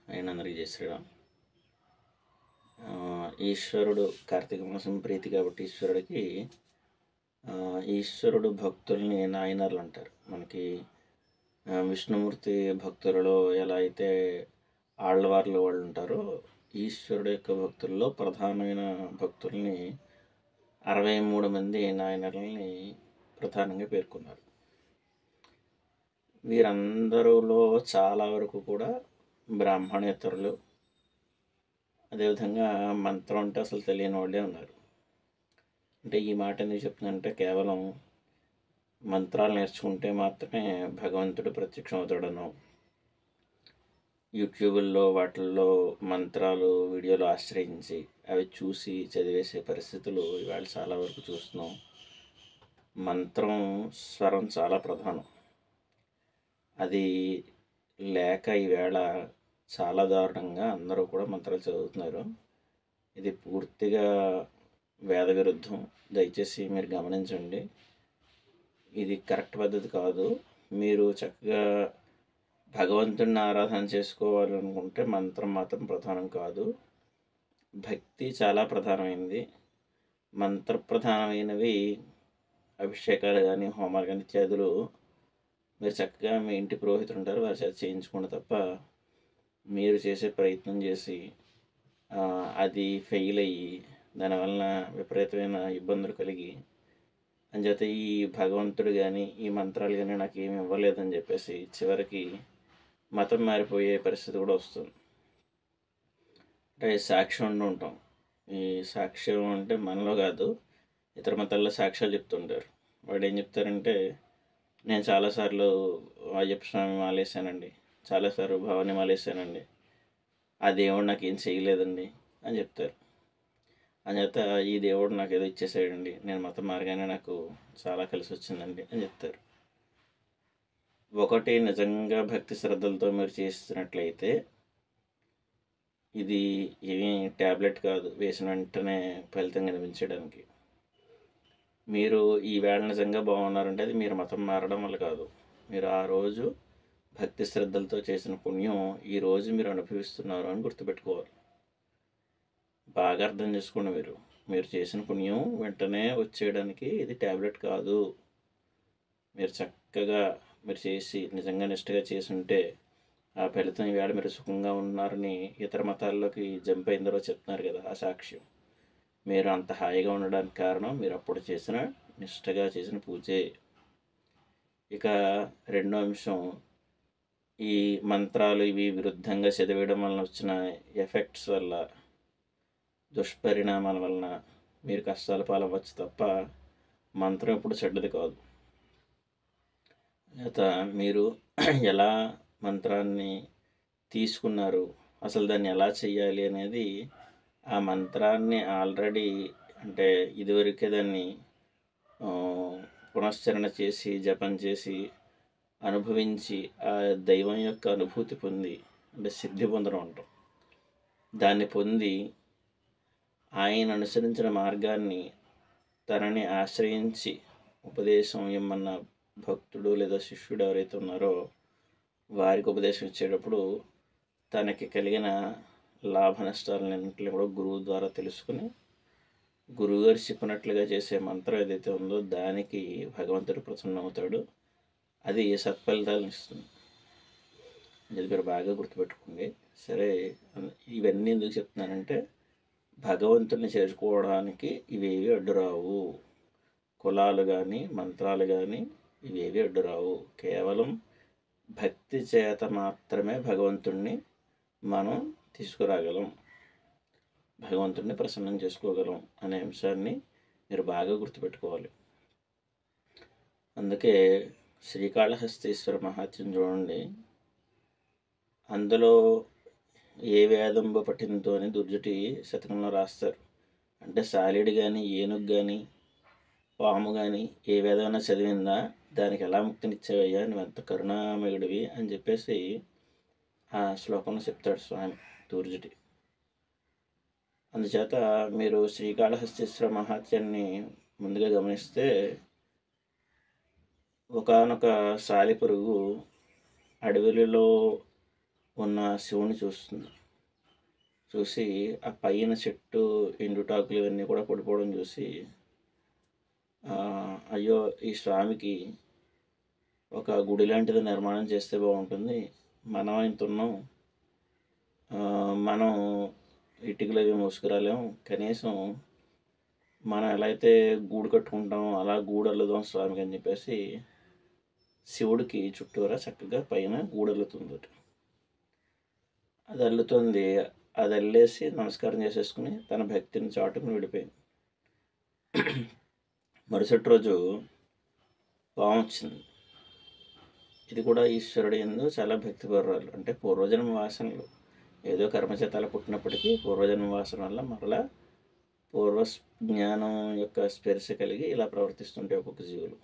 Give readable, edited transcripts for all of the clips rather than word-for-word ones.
అయినందరికీ జై శ్రీరామ్. ఈశ్వరుడు కార్తీక మాసం ప్రీతి కాబట్టి ఈశ్వరుడు భక్తుల్ని నాయనర్లు అంటారు. మనకి విష్ణుమూర్తి భక్తులలో ఎలా అయితే ఆళ్ళవార్లు వాళ్ళు ఉంటారో, ఈశ్వరుడు యొక్క భక్తుల్లో ప్రధానమైన భక్తుల్ని 63 మంది నాయనర్లని ప్రధానంగా పేర్కొన్నారు. వీరందరిలో చాలా వరకు కూడా బ్రాహ్మణేతరులు, అదేవిధంగా మంత్రం అంటే అసలు తెలియని వాళ్ళే ఉన్నారు. అంటే ఈ మాట ఎందుకు చెప్తుందంటే, కేవలం మంత్రాలు నేర్చుకుంటే మాత్రమే భగవంతుడు ప్రత్యక్షం అవుతాడనో, యూట్యూబుల్లో వాటిల్లో మంత్రాలు వీడియోలు ఆశ్రయించి అవి చూసి చదివేసే పరిస్థితులు ఇవాళ చాలా వరకు చూస్తున్నాం. మంత్రం స్వరం చాలా ప్రధానం. అది లేక ఈవేళ చాలా దారుణంగా అందరూ కూడా మంత్రాలు చదువుతున్నారు. ఇది పూర్తిగా వేద విరుద్ధం. దయచేసి మీరు గమనించండి. ఇది కరెక్ట్ పద్ధతి కాదు. మీరు చక్కగా భగవంతుడిని ఆరాధన చేసుకోవాలనుకుంటే మంత్రం మాత్రం ప్రధానం కాదు. భక్తి చాలా ప్రధానమైనది. మంత్ర ప్రధానమైనవి అభిషేకాలు కానీ, హోమాలు కానీ, ఇత్యాదులు మీరు చక్కగా మీ ఇంటి పురోహితులు ఉంటారు, వారి చేత చేయించుకోండి తప్ప మీరు చేసే ప్రయత్నం చేసి అది ఫెయిల్ అయ్యి దానివలన విపరీతమైన ఇబ్బందులు కలిగి అంచేత ఈ భగవంతుడు కానీ, ఈ మంత్రాలు కానీ నాకు ఏమి ఇవ్వలేదని చెప్పేసి చివరికి మతం మారిపోయే పరిస్థితి కూడా వస్తుంది. అంటే సాక్ష్యం ఉండి ఉంటాం. ఈ సాక్ష్యం అంటే మనలో కాదు, ఇతర మతాల్లో సాక్ష్యాలు చెప్తుంటారు. వాడు ఏం చెప్తారంటే, నేను చాలాసార్లు అయ్యప్ప స్వామి మాలేసానండి, చాలాసార్లు భవానీ మాలేసానండి, ఆ దేవుడు నాకు ఏం చేయలేదండి అని చెప్తారు. అంచేత ఈ దేవుడు నాకు ఏదో ఇచ్చేసాడండి, నేను మతం మారగానే నాకు చాలా కలిసి వచ్చిందండి అని చెప్తారు. ఒకటి నిజంగా భక్తి శ్రద్ధలతో మీరు చేస్తున్నట్లయితే ఇది ఏమీ ట్యాబ్లెట్ కాదు వేసిన వెంటనే ఫలితం కనిపించడానికి. మీరు ఈవేళ నిజంగా బాగున్నారంటే అది మీరు మతం మారడం వల్ల కాదు. మీరు ఆ రోజు భక్తి శ్రద్ధలతో చేసిన పుణ్యం ఈరోజు మీరు అనుభవిస్తున్నారు అని గుర్తుపెట్టుకోవాలి. బాగా అర్థం చేసుకోండి. మీరు చేసిన పుణ్యం వెంటనే వచ్చేయడానికి ఇది ట్యాబ్లెట్ కాదు. మీరు చక్కగా మీరు చేసి నిజంగా నిష్టగా చేసి ఉంటే ఆ ఫలితం ఈవేళ మీరు సుఖంగా ఉన్నారని ఇతర మతాల్లోకి జంప్ అయిందో చెప్తున్నారు కదా, ఆ సాక్ష్యం. మీరు అంత హాయిగా ఉండడానికి కారణం మీరు అప్పుడు చేసిన నిష్టగా చేసిన పూజే. ఇక రెండో అంశం, ఈ మంత్రాలు ఇవి విరుద్ధంగా చదివేయడం వలన వచ్చిన ఎఫెక్ట్స్ వల్ల, దుష్పరిణామాల వలన మీరు కష్టాల పాలవచ్చు తప్ప మంత్రం ఎప్పుడు చెడ్డది కాదు. మీరు ఎలా మంత్రాన్ని తీసుకున్నారు, అసలు దాన్ని ఎలా చెయ్యాలి అనేది, ఆ మంత్రాన్ని ఆల్రెడీ అంటే ఇదివరకే దాన్ని పునశ్చరణ చేసి జపం చేసి అనుభవించి ఆ దైవం యొక్క అనుభూతి పొంది, అంటే సిద్ధి పొందడం అంటాం, దాన్ని పొంది ఆయన అనుసరించిన మార్గాన్ని తనని ఆశ్రయించి ఉపదేశం ఇమ్మన్న భక్తుడు లేదా శిష్యుడు ఎవరైతే ఉన్నారో వారికి ఉపదేశం ఇచ్చేటప్పుడు తనకి కలిగిన లాభ నష్టాలన్నింటినీ కూడా గురువు ద్వారా తెలుసుకుని గురువుగారు చెప్పినట్లుగా చేసే మంత్రం ఏదైతే ఉందో దానికి భగవంతుడు ప్రసన్నమవుతాడు. అది సత్ఫలితాలను ఇస్తుంది. ఇది మీరు బాగా గుర్తుపెట్టుకోండి. సరే, ఇవన్నీ ఎందుకు చెప్తున్నానంటే, భగవంతుడిని చేరుకోవడానికి ఇవేవి అడ్డురావు. కులాలు కానీ మంత్రాలు కానీ ఇవేవి అడ్డురావు. కేవలం భక్తి చేత మాత్రమే భగవంతుడిని మనం తీసుకురాగలం, భగవంతుడిని ప్రసన్నం చేసుకోగలం అనే అంశాన్ని మీరు బాగా గుర్తుపెట్టుకోవాలి. అందుకే శ్రీకాళహస్తీశ్వర మహాత్యం చూడండి, అందులో ఏ వేదంబ పఠింతో అని దుర్జటి శతకంలో రాస్తారు. అంటే సాలిడు కానీ, ఏనుగు కానీ, పాము కానీ ఏ వేదమైనా చదివిందా, దానికి ఎలా ముక్తినిచ్చావయ్యా, నువ్వు ఎంత కరుణామయుడివి అని చెప్పేసి ఆ శ్లోకంలో చెప్తాడు స్వామి దుర్జటి. అందుచేత మీరు శ్రీకాళహస్తీశ్వర మహాత్యాన్ని ముందుగా గమనిస్తే, ఒకానొక సాలిపురుగు అడవిలో ఉన్న శివుని చూస్తుంది. చూసి ఆ పైన చెట్టు ఎండుటాకులు ఇవన్నీ కూడా పడిపోవడం చూసి, అయ్యో ఈ స్వామికి ఒక గుడి లాంటిది నిర్మాణం చేస్తే బాగుంటుంది, మనం ఇంత ఉన్నాం, మనం ఇటుకలు అవి మోసుకురాలేము, కనీసం మనం ఎలా అయితే గూడు కట్టుకుంటామో అలా గూడు అల్లుదాం స్వామికి అని చెప్పేసి శివుడికి చుట్టూరా చక్కగా పైన గూడు అల్లుతుంది. అది అల్లుతుంది. అది అల్లేసి నమస్కారం చేసేసుకుని తన భక్తిని చాటుకుని విడిపోయింది. మరుసటి రోజు పాము వచ్చింది. ఇది కూడా ఈశ్వరుడు యందు చాలా భక్తిపరురాలు. అంటే పూర్వజన్మ వాసనలు, ఏదో కర్మచేతాలు పుట్టినప్పటికీ పూర్వజన్మ వాసన వల్ల మరలా పూర్వ జ్ఞానం యొక్క స్పర్శ కలిగి ఇలా ప్రవర్తిస్తుంటాయి ఒక్కొక్క జీవులు.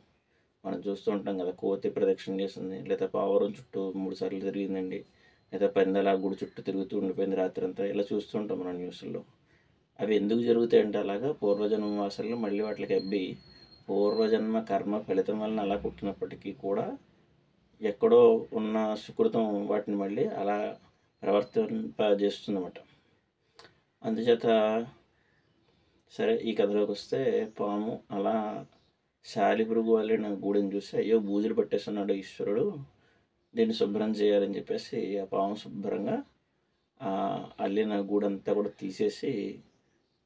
మనం చూస్తూ ఉంటాం కదా, కోతి ప్రదక్షిణ చేసింది, లేదా పావురం చుట్టూ 3 సార్లు తిరిగిందండి, లేదా పందెల గుడి చుట్టూ తిరుగుతూ ఉండిపోయింది రాత్రి అంతా, ఇలా చూస్తుంటాం మనం న్యూస్లో. అవి ఎందుకు జరుగుతాయంటే అలాగా పూర్వజన్మ వాసనలు మళ్ళీ వాటికి అబ్బి పూర్వజన్మ కర్మ ఫలితం వలన అలా పుట్టినప్పటికీ కూడా ఎక్కడో ఉన్న సుకృతం వాటిని మళ్ళీ అలా ప్రవర్తింపజేస్తుందన్నమాట. అందుచేత సరే ఈ కథలోకి వస్తే, పాము అలా సాలిపురుగు వాళ్ళని గూడెని చూసి అయ్యో బూజులు పట్టేస్తున్నాడు ఈశ్వరుడు, దీన్ని శుభ్రం చేయాలని చెప్పేసి ఆ పాము శుభ్రంగా అల్లిన గూడంతా కూడా తీసేసి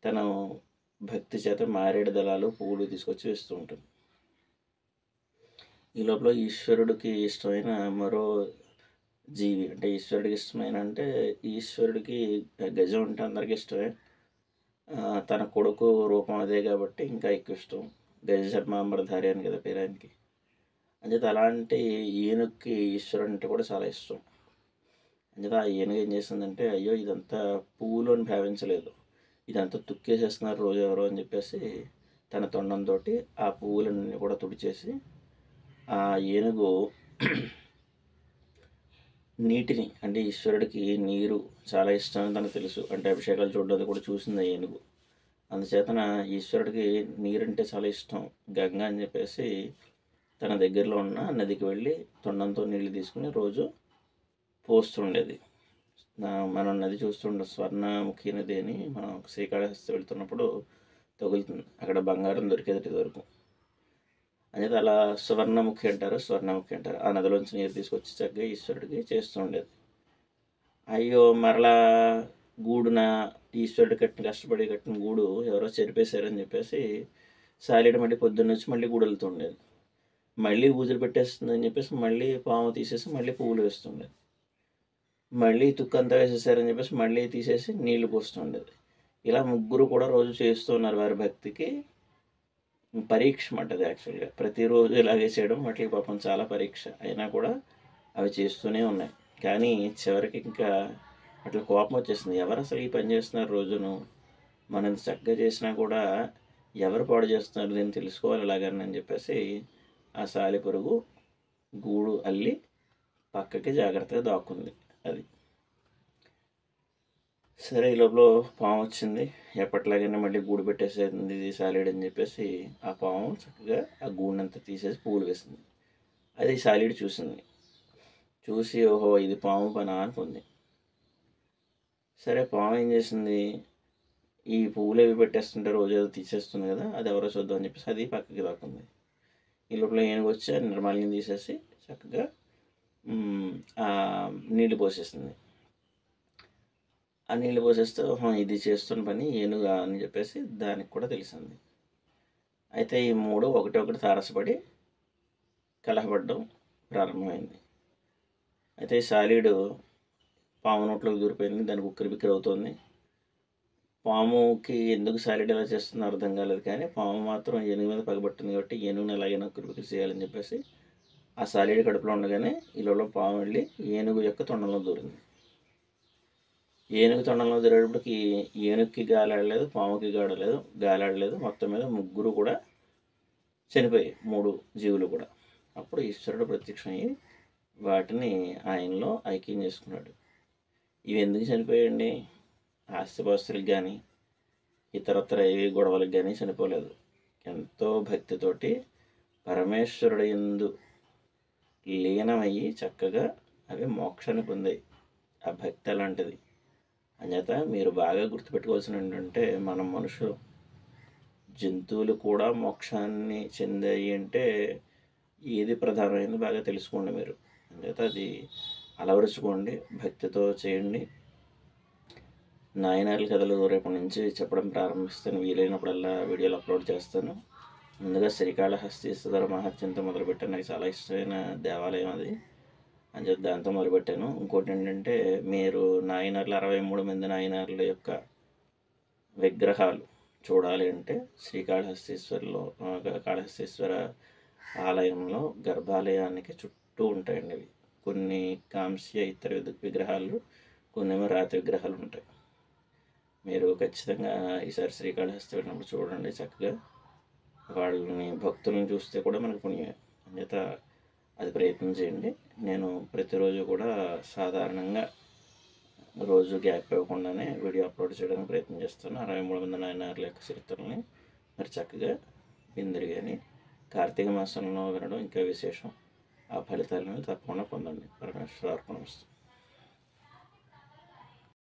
తన భక్తి చేత మారేడు దళాలు పువ్వులు తీసుకొచ్చి వేస్తూ ఉంటుంది. ఈ లోపల ఈశ్వరుడికి ఇష్టమైన మరో జీవి, అంటే ఈశ్వరుడికి ఇష్టమైన అంటే ఈశ్వరుడికి గజం అంటే అందరికీ ఇష్టమే, తన కొడుకు రూపం అదే కాబట్టి ఇంకా ఎక్కువ ఇష్టం. గజధర్మాంబరధారి అని కదా పేరు ఆయనకి. అంచేత అలాంటి ఏనుగుకి ఈశ్వరుడు అంటే కూడా చాలా ఇష్టం. అంచేత ఆ ఏనుగు ఏం చేసిందంటే, అయ్యో ఇదంతా పువ్వులు అని భావించలేదు, ఇదంతా తుక్కేసేస్తున్నారు రోజు ఎవరో అని చెప్పేసి తన తొండంతో ఆ పువ్వులన్నీ కూడా తుడిచేసి ఆ ఏనుగు నీటిని, అంటే ఈశ్వరుడికి నీరు చాలా ఇష్టం అని తనకు తెలుసు, అంటే అభిషేకాలు చూడడం కూడా చూసింది ఆ ఏనుగు. అందుచేతన ఈశ్వరుడికి నీరంటే చాలా ఇష్టం. గంగ అని చెప్పేసి తన దగ్గరలో ఉన్న నదికి వెళ్ళి తొండంతో నీళ్ళు తీసుకుని రోజు పోస్తుండేది. మనం నది చూస్తుండే స్వర్ణముఖి నది అని మనం శ్రీకాళహస్తి వెళ్తున్నప్పుడు తగులుతుంది, అక్కడ బంగారం దొరికేది వరకు. అనేది అలా స్వర్ణముఖి అంటారు. ఆ నదిలోంచి నీరు తీసుకొచ్చి చక్కగా ఈశ్వరుడికి చేస్తూ ఉండేది. అయ్యో మరలా గూడున ఈశ్వరుడు కష్టపడి కట్టిన గూడు ఎవరో చెరిపేశారని చెప్పేసి సాలీడు మళ్ళీ పొద్దున్న వచ్చి మళ్ళీ గూడు వెళ్తుండేది. మళ్ళీ పూజలు పెట్టేస్తుందని చెప్పేసి మళ్ళీ పాము తీసేసి మళ్ళీ పువ్వులు వేస్తుండేది. మళ్ళీ తుక్కంతా వేసేసారని చెప్పేసి మళ్ళీ తీసేసి నీళ్లు పోస్తుండేది. ఇలా ముగ్గురు కూడా రోజు చేస్తూ ఉన్నారు. వారి భక్తికి పరీక్ష అది యాక్చువల్గా. ప్రతిరోజు ఇలాగే చేయడం వాటికి పాపం చాలా పరీక్ష. అయినా కూడా అవి చేస్తూనే ఉన్నాయి. కానీ చివరికి ఇంకా అట్లా కోపం వచ్చేసింది. ఎవరు అసలు ఈ పని చేస్తున్నారు రోజును, మనం చక్కగా చేసినా కూడా ఎవరు పాడు చేస్తున్నారు, దీన్ని తెలుసుకోవాలి ఎలాగని అని చెప్పేసి ఆ సాలిపురుగు గూడు అల్లి పక్కకి జాగ్రత్తగా దాక్కుంది. అది సరే ఈ లోపల పాము వచ్చింది. ఎప్పటిలాగైనా మళ్ళీ గూడు పెట్టేసేది ఇది సాలీడ్ అని చెప్పేసి ఆ పాము చక్కగా ఆ గూడినంతా తీసేసి పువ్వులు వేసింది. అది సాలీడ్ చూసింది. చూసి ఓహో ఇది పాము పనా అనుకుంది. సరే పాము ఏం చేసింది, ఈ పువ్వులు అవి పెట్టేస్తుంటే రోజు ఏదో తీసేస్తుంది కదా, అది ఎవరో చూద్దాం అని చెప్పేసి అది పక్కకి దాక్కుంది. ఈ లోపల ఏనుగు వచ్చి నిర్మాల్యం తీసేసి చక్కగా నీళ్ళు పోసేసింది. ఆ నీళ్ళు పోసేస్తే ఇది చేస్తున్న పని ఏనుగా అని చెప్పేసి దానికి కూడా తెలిసింది. అయితే ఈ మూడు ఒకటి తారసపడి కలహపడడం ప్రారంభమైంది. అయితే ఈ సాలీడు పాము నోట్లోకి దూరిపోయింది, దానికి ఉక్కిరి బిక్కిరి అవుతుంది. పాముకి ఎందుకు సాలీడ్ ఎలా చేస్తుందో అర్థం కాలేదు, కానీ పాము మాత్రం ఏనుగు మీద పగబట్టింది కాబట్టి ఏనుగుని ఎలాగైనా ఉక్కిరి బిక్కిరి చేయాలని చెప్పేసి ఆ సాలీడు కడుపులో ఉండగానే ఈలోపల పాము వెళ్ళి ఏనుగు యొక్క తొండంలో దూరింది. ఏనుగు తొండంలో దూరేటప్పటికి ఏనుగుకి గాలాడలేదు, పాముకి గాలాడలేదు. మొత్తం మీద ముగ్గురు కూడా చనిపోయాయి, 3 జీవులు కూడా. అప్పుడు ఈశ్వరుడు ప్రత్యక్షమయ్యి వాటిని ఆయనలో ఐక్యం చేసుకున్నాడు. ఇవి ఎందుకు చనిపోయాయండి? ఆస్తిపాస్తులకు కానీ ఇతరత్ర ఏవి గొడవలకు కానీ చనిపోలేదు. ఎంతో భక్తితోటి పరమేశ్వరుడు యందు లీనమయ్యి చక్కగా అవి మోక్షాన్ని పొందాయి. ఆ భక్తి అలాంటిది. అంచేత మీరు బాగా గుర్తుపెట్టుకోవాల్సిన ఏంటంటే, మనం మనుషులు, జంతువులు కూడా మోక్షాన్ని చెందాయి అంటే ఏది ప్రధానమైనది బాగా తెలుసుకోండి మీరు. అంచేత అది అలవరుచుకోండి, భక్తితో చేయండి. నాయనార్ల కథలు రేపటి నుంచి చెప్పడం ప్రారంభిస్తాను. వీలైనప్పుడల్లా వీడియోలు అప్లోడ్ చేస్తాను. ముందుగా శ్రీకాళహస్తీశ్వర మహత్యంతో మొదలుపెట్టాను. నాకు చాలా ఇష్టమైన దేవాలయం అది. అని చెప్పి దాంతో మొదలుపెట్టాను. ఇంకోటి ఏంటంటే, మీరు నాయనార్లు 63 మంది నాయనార్ల యొక్క విగ్రహాలు చూడాలి అంటే శ్రీకాళహస్తీశ్వరలో కాళహస్తీశ్వర ఆలయంలో గర్భాలయానికి చుట్టూ ఉంటాయండి అవి. కొన్ని కాంస్య ఇతర విగ్రహాలు, కొన్నేమో రాతి విగ్రహాలు ఉంటాయి. మీరు ఖచ్చితంగా ఈసారి శ్రీకాళహస్తి వెళ్ళినప్పుడు చూడండి చక్కగా. వాళ్ళని భక్తులను చూస్తే కూడా మనకు పుణ్యమే. అంచేత అది ప్రయత్నం చేయండి. నేను ప్రతిరోజు కూడా సాధారణంగా రోజు గ్యాప్ ఇవ్వకుండానే వీడియో అప్లోడ్ చేయడానికి ప్రయత్నం చేస్తాను. 63 మంది నాయనార్ల యొక్క చరిత్రల్ని మరి చక్కగా విందురుగాని కార్తీక మాసంలో వినడం ఇంకా విశేషం. ఆ ఫలితాలను తప్పకుండా పొందండి. పరమేశ్వర అర్పణమస్తు.